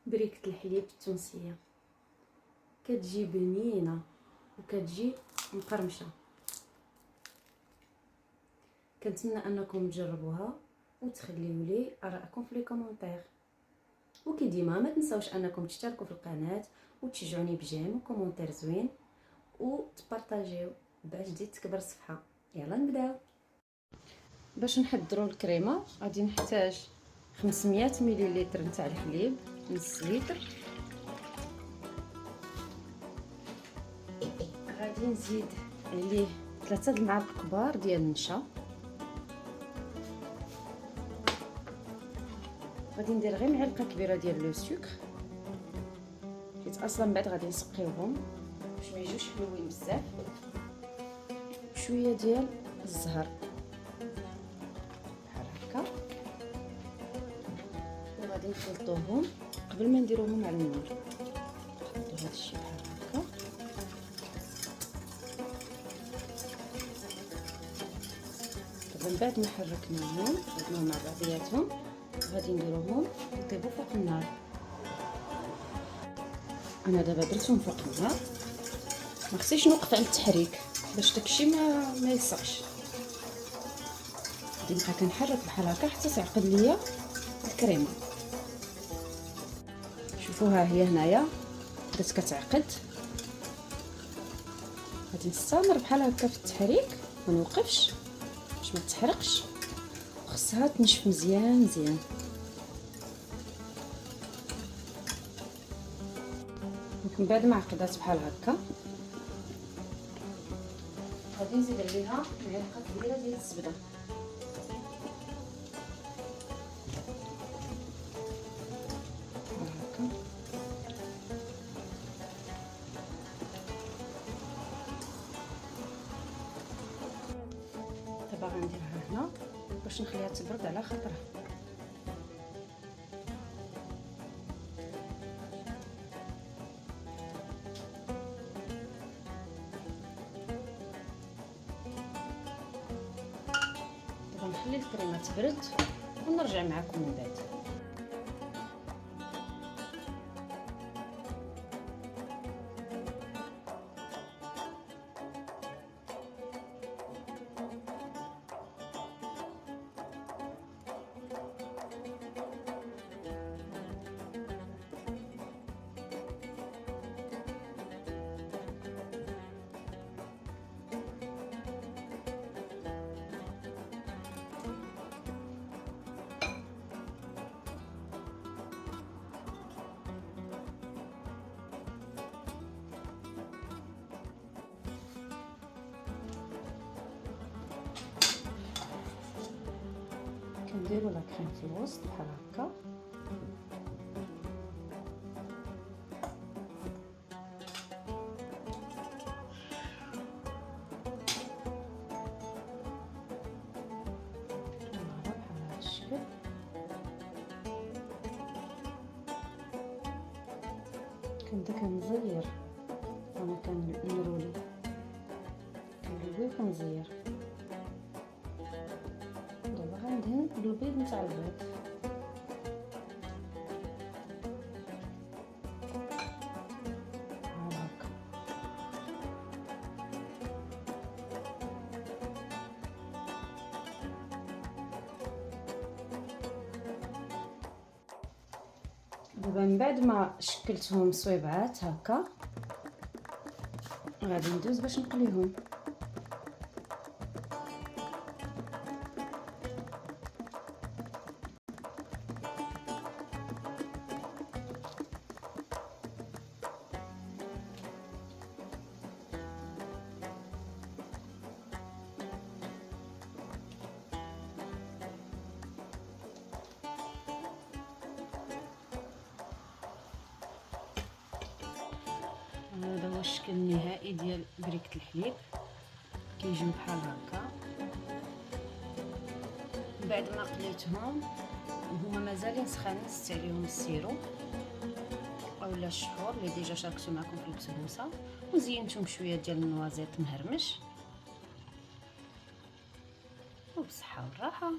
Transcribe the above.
بريكة الحليب التونسية، كتجي بنينه وكتجي مقرمشه. كنتمنى انكم تجربوها وتخليو لي ارائكم في لي كومونتير. وكي ديما ما تنساوش انكم تشتركوا في القناه وتشجعوني بجيم وكومونتير زوين وتبارطاجيو باش تزيد تكبر الصفحه. يلا نبداو. باش نحضروا الكريمه غادي نحتاج 500 مليلتر نتاع الحليب، نص لتر. غادي نزيد عليه 3 المعالق كبار ديال النشا. غادي ندير غير معلقه كبيره ديال لو سكر، حيت اصلا من بعد غادي نسقيوهم باش ما يجوش حلوين بزاف. شويه ديال الزهر بحال هكا، وغادي نخلطوهم قبل ما نديروهم على النار. نحطو هذا الشيء بحال هكا. من بعد ما حركناهم زدناهم مع بعضياتهم غادي نديروهم يطيبوا فوق النار. انا دابا درتهم فوق النار، ما خصنيش نوقف عند التحريك باش داكشي ما يلصقش. غادي نبقى كنحرك بحال هكا حتى تعقد ليا الكريمه. شوفوها هي هنايا بدات كتعقد. غادي نستمر بحال هكا في التحريك، ما نوقفش باش ما تحرقش، خصها تنشف مزيان مزيان. من بعد ما عقدات بحال هكا غادي نزيد عليها معلقه كبيره ديال الزبده. هكا دابا غنديرها هنا باش نخليها تبرد على خاطرها. نخلي الكريمه تبرد ونرجع معكم من بعد. كنديروا لا كريم في الوسط بحال هكا. بحال هذا الشكل. كنبدا كنزير، انا كنرولي وكنزير. دابا غندهن بالبيض نتاع البيض. بحال هكا. دابا من بعد ما شكلتهم صويبعات هكا غادي ندوز باش نقليهم. هذا هو الشكل النهائي ديال بريكة الحليب، كيجيو بحال هكا. بعد ما قليتهم هما مازالين سخانين، نزدت عليهم السيرو اولا الشحور اللي ديجا شاركتو معكم في البسبوسه، وزينتهم شويه ديال النوازيط مهرمش. وبصحه والراحه.